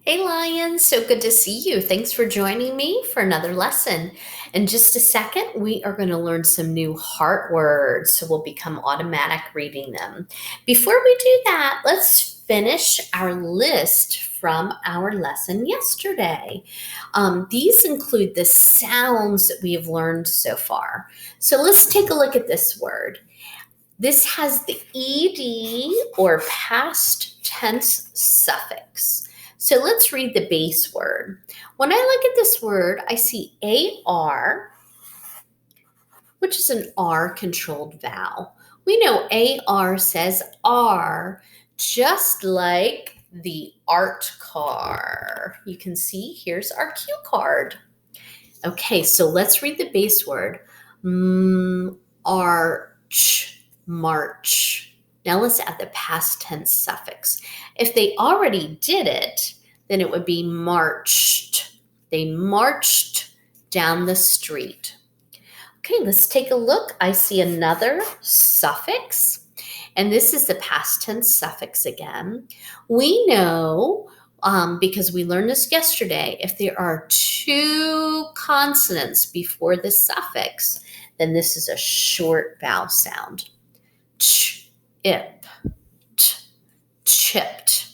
Hey Lion, so good to see you. Thanks for joining me for another lesson. In just a second, we are going to learn some new heart words, so we'll become automatic reading them. Before we do that, let's finish our list from our lesson yesterday. These include the sounds that we have learned so far. So let's take a look at this word. This has the ed or past tense suffix. So let's read the base word. When I look at this word, I see AR, which is an R controlled vowel. We know AR says R, just like the art car. You can see here's our cue card. Okay, so let's read the base word. Arch, march. Now let's add the past tense suffix. If they already did it, then it would be marched. They marched down the street. Okay, let's take a look. I see another suffix, and this is the past tense suffix again. We know, because we learned this yesterday, if there are two consonants before the suffix, then this is a short vowel sound. Ch, ip, t, chipped.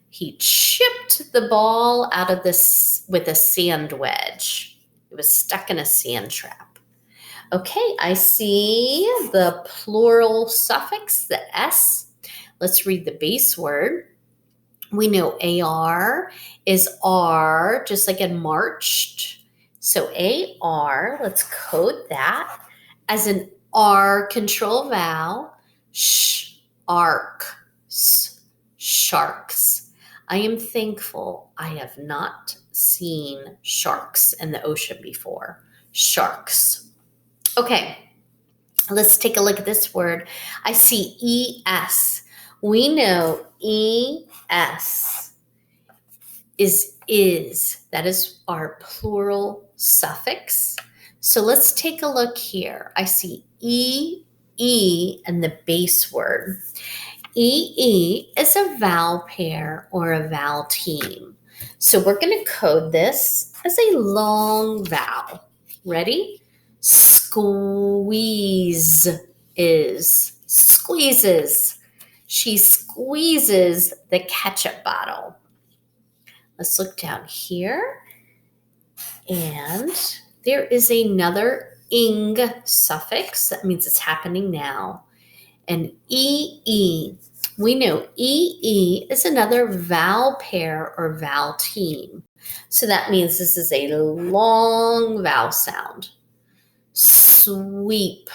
He chipped the ball out of this with a sand wedge. It was stuck in a sand trap. Okay, I see the plural suffix, the S. Let's read the base word. We know AR is R, just like in marched. So AR, let's code that as an R control vowel. Sh, arc, s, sharks. I am thankful I have not seen sharks in the ocean before. Sharks. Okay, let's take a look at this word. I see ES. We know ES is. That is our plural suffix. So let's take a look here. I see E and the base word. EE is a vowel pair or a vowel team. So we're going to code this as a long vowel. Ready? Squeeze is. Squeezes. She squeezes the ketchup bottle. Let's look down here. And there is another ing suffix. That means it's happening now. And EE. We know EE is another vowel pair or vowel team. So that means this is a long vowel sound. Sweep,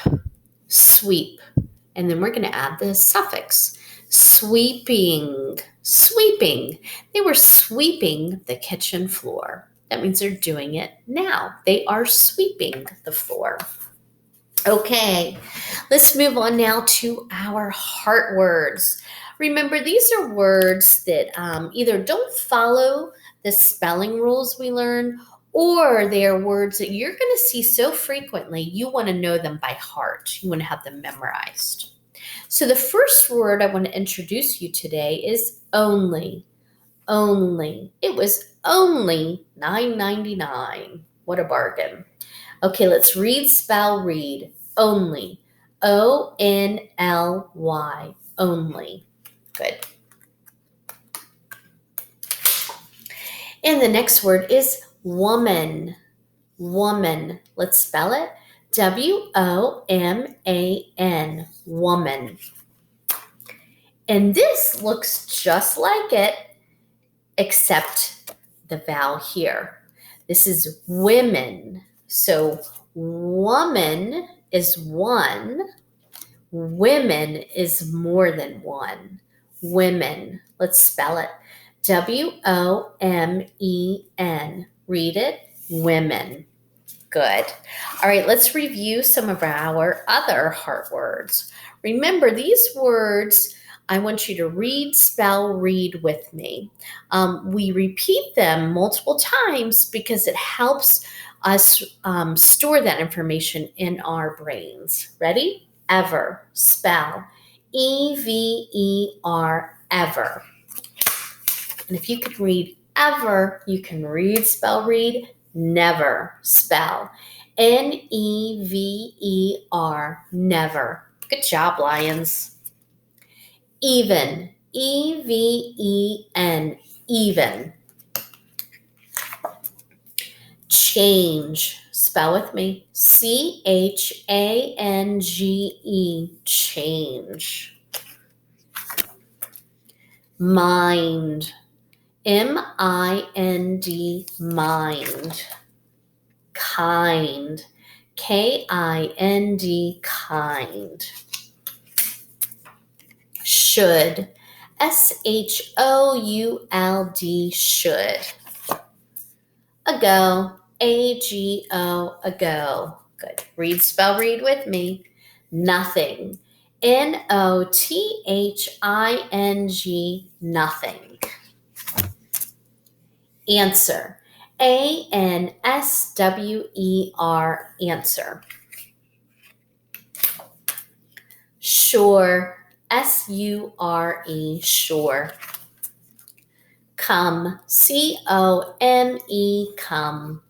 sweep. And then we're going to add the suffix. Sweeping, sweeping. They were sweeping the kitchen floor. That means they're doing it now. They are sweeping the floor. Okay, let's move on now to our heart words. Remember, these are words that either don't follow the spelling rules we learn, or they are words that you're going to see so frequently, you want to know them by heart. You want to have them memorized. So the first word I want to introduce you today is only. Only. It was only $9.99. What a bargain. Okay, let's read, spell, read. Only. Only. Only. Good. And the next word is woman. Woman. Let's spell it. WOMAN. Woman. And this looks just like it, except the vowel here. This is women. So woman is one. Women is more than one. Women. Let's spell it. WOMEN. Read it. Women. Good. All right, let's review some of our other heart words. Remember, these words, I want you to read, spell, read with me. We repeat them multiple times because it helps us store that information in our brains. Ready? Ever. Spell. EVER. Ever. And if you could read ever. You can read, spell, read, never spell. Never, never. Good job, Lions. Even, even, even. Change, spell with me. Change, change. Mind, mind, mind. Kind, kind, kind. Should, should, should. Ago, ago, ago. Good. Read, spell, read with me. Nothing. Nothing, nothing. Answer. Answer, answer. Sure, sure, sure. Come, come.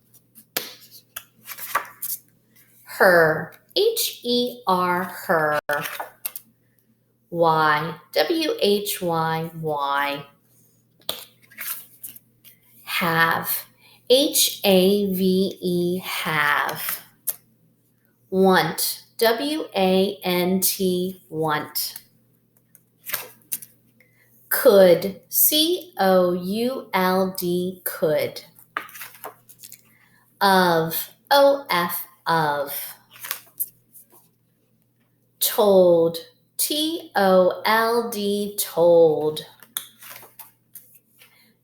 Her, her. Why, why. Have, have. Want, want. Could, could, could. Of, of. Told, told.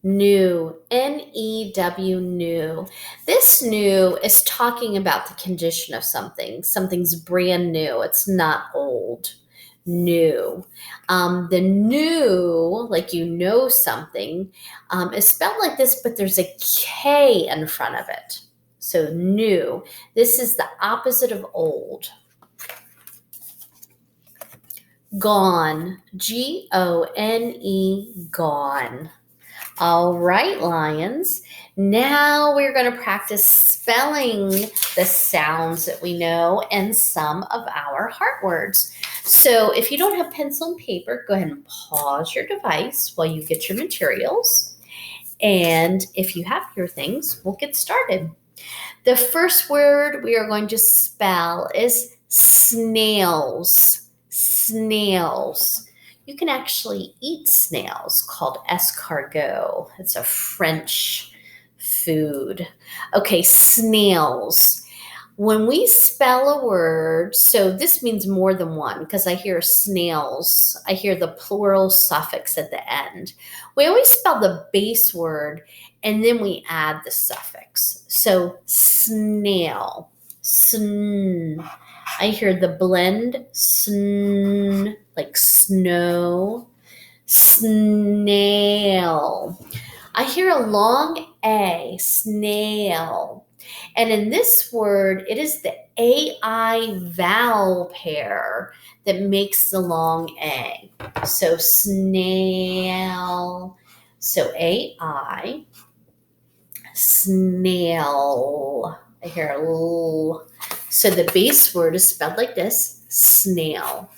New, new. This new is talking about the condition of something. Something's brand new. It's not old. New. The new, like you know something, is spelled like this, but there's a K in front of it. So new. This is the opposite of old. Gone, Gone, gone. All right, Lions. Now we're going to practice spelling the sounds that we know and some of our heart words. So if you don't have pencil and paper, go ahead and pause your device while you get your materials. And if you have your things, we'll get started. The first word we are going to spell is snails. Snails. You can actually eat snails, called escargot. It's a French food. Okay, snails. When we spell a word, so this means more than one because I hear snails. I hear the plural suffix at the end. We always spell the base word and then we add the suffix. So snail, sn. I hear the blend, sn, like snow, snail. I hear a long A, snail. And in this word, it is the AI vowel pair that makes the long A. So snail. So AI, snail. I hear a L. So the base word is spelled like this, snail.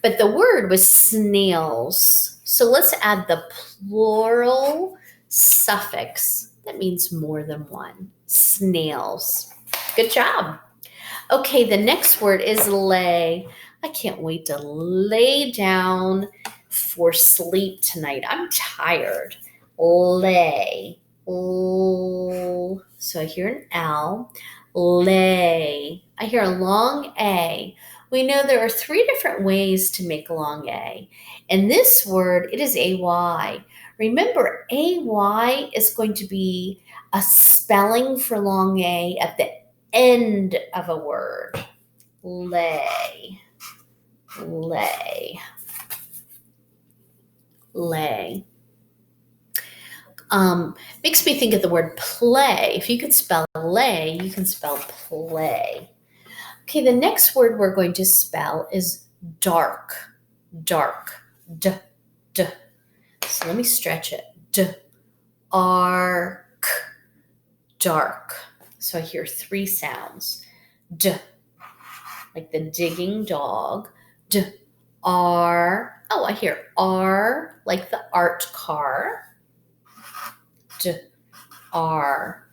But the word was snails. So let's add the plural suffix. That means more than one. Snails. Good job. Okay, the next word is lay. I can't wait to lay down for sleep tonight. I'm tired. Lay. L. So I hear an L. Lay. I hear a long A. We know there are three different ways to make a long A. In this word, it is AY. Remember, AY is going to be a spelling for long A at the end of a word. Lay. Lay. Lay. Makes me think of the word play. If you could spell lay, you can spell play. Okay, the next word we're going to spell is dark. Dark. D. So let me stretch it. D. ark, dark. So I hear three sounds. D, like the digging dog. D, R. Oh, I hear R, like the art car. D, R,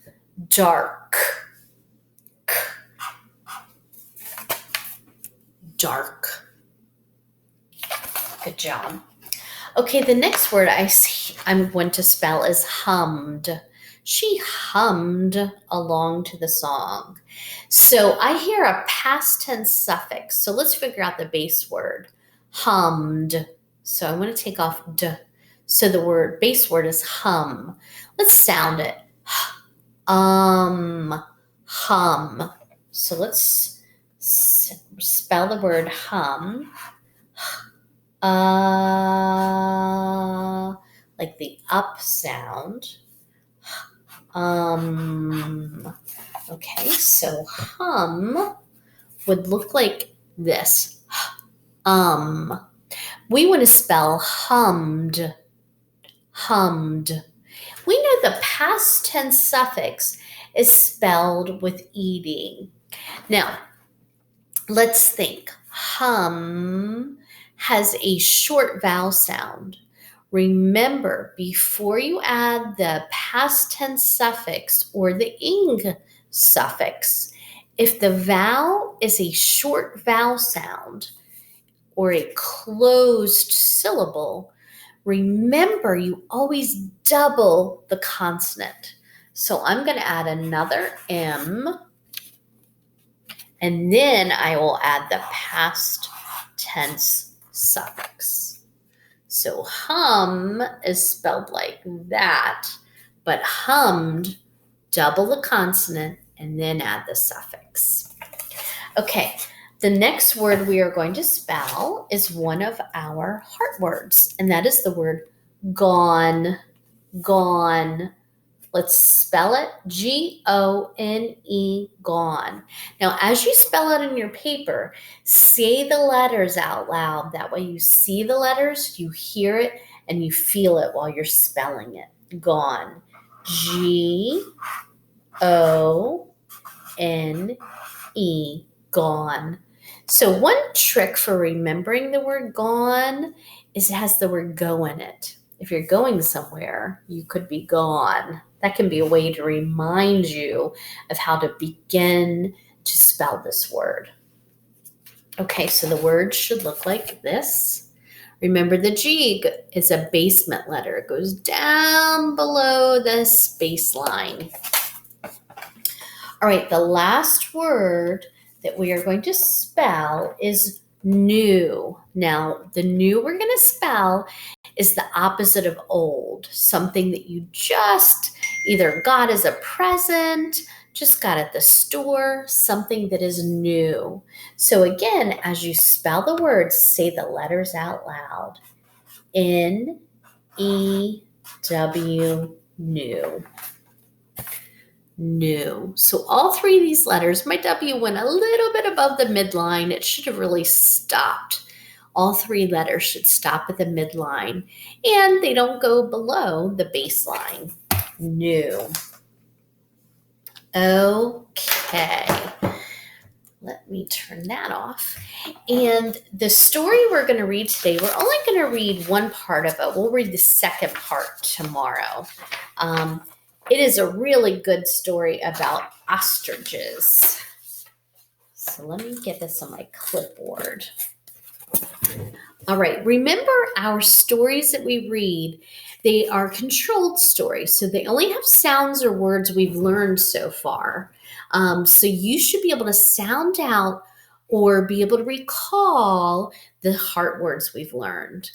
dark. K, dark. Good job. Okay, the next word I'm going to spell is hummed. She hummed along to the song. So I hear a past tense suffix. So let's figure out the base word. Hummed. So I'm going to take off d. So the base word is hum. Let's sound it. Hum. So let's spell the word hum. Like the up sound. Okay, so hum would look like this. We want to spell hummed. Hummed. We know the past tense suffix is spelled with eating. Now, let's think. Hum has a short vowel sound. Remember, before you add the past tense suffix or the ing suffix, if the vowel is a short vowel sound or a closed syllable, remember you always double the consonant. So I'm going to add another M, and then I will add the past tense suffix. So hum is spelled like that, but hummed, double the consonant, and then add the suffix. Okay, the next word we are going to spell is one of our heart words, and that is the word gone. Gone. Let's spell it Gone, gone. Now, as you spell it in your paper, say the letters out loud. That way you see the letters, you hear it, and you feel it while you're spelling it. Gone. Gone. Gone. So one trick for remembering the word gone is it has the word go in it. If you're going somewhere, you could be gone. That can be a way to remind you of how to begin to spell this word. Okay, so the word should look like this. Remember, the G is a basement letter. It goes down below the space line. All right, the last word that we are going to spell is new. Now, the new we're going to spell is the opposite of old, something that you just either got as a present, just got at the store, something that is new. So again, as you spell the words, say the letters out loud. N-E-W, new. New. So all three of these letters, my W went a little bit above the midline. It should have really stopped. All three letters should stop at the midline, and they don't go below the baseline. New. Okay. Let me turn that off. And the story we're going to read today, we're only going to read one part of it. We'll read the second part tomorrow. It is a really good story about ostriches. So let me get this on my clipboard. All right, remember our stories that we read, they are controlled stories. So they only have sounds or words we've learned so far. So you should be able to sound out or be able to recall the heart words we've learned.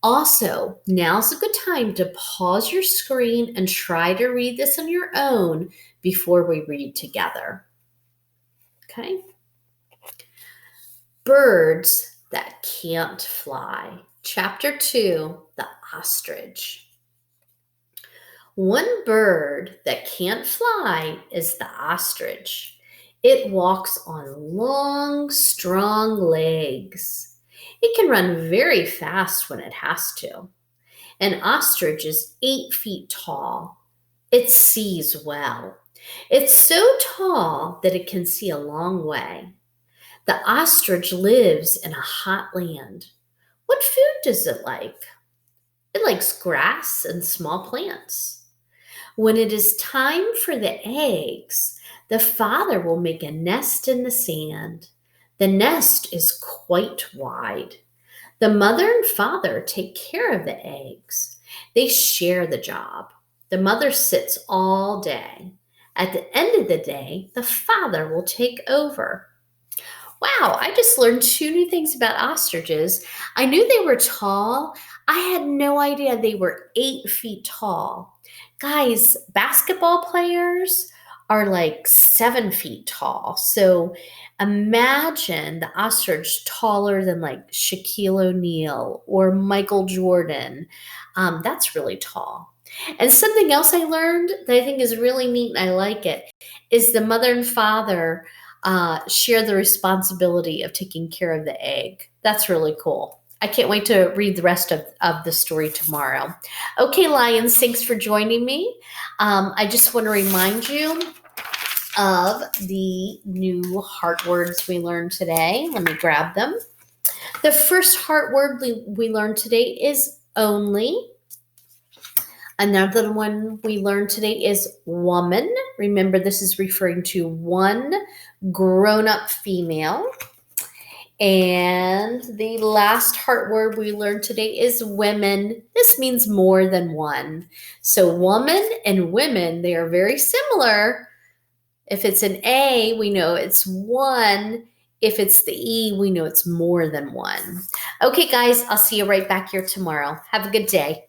Also, now's a good time to pause your screen and try to read this on your own before we read together. Okay? Birds that can't fly. Chapter 2, the ostrich. One bird that can't fly is the ostrich. It walks on long, strong legs. It can run very fast when it has to. An ostrich is 8 feet tall. It sees well. It's so tall that it can see a long way. The ostrich lives in a hot land. What food does it like? It likes grass and small plants. When it is time for the eggs, the father will make a nest in the sand. The nest is quite wide. The mother and father take care of the eggs. They share the job. The mother sits all day. At the end of the day, the father will take over. Wow, I just learned two new things about ostriches. I knew they were tall. I had no idea they were 8 feet tall. Guys, basketball players are like 7 feet tall. So imagine the ostrich taller than like Shaquille O'Neal or Michael Jordan. That's really tall. And something else I learned that I think is really neat and I like it is the mother and father share the responsibility of taking care of the egg. That's really cool. I can't wait to read the rest of the story tomorrow. Okay, Lions, thanks for joining me. I just want to remind you of the new heart words we learned today. Let me grab them. The first heart word we learned today is only. Another one we learned today is woman. Remember, this is referring to one grown-up female. And the last heart word we learned today is women. This means more than one. So woman and women, they are very similar. If it's an A, we know it's one. If it's the E, we know it's more than one. Okay, guys, I'll see you right back here tomorrow. Have a good day.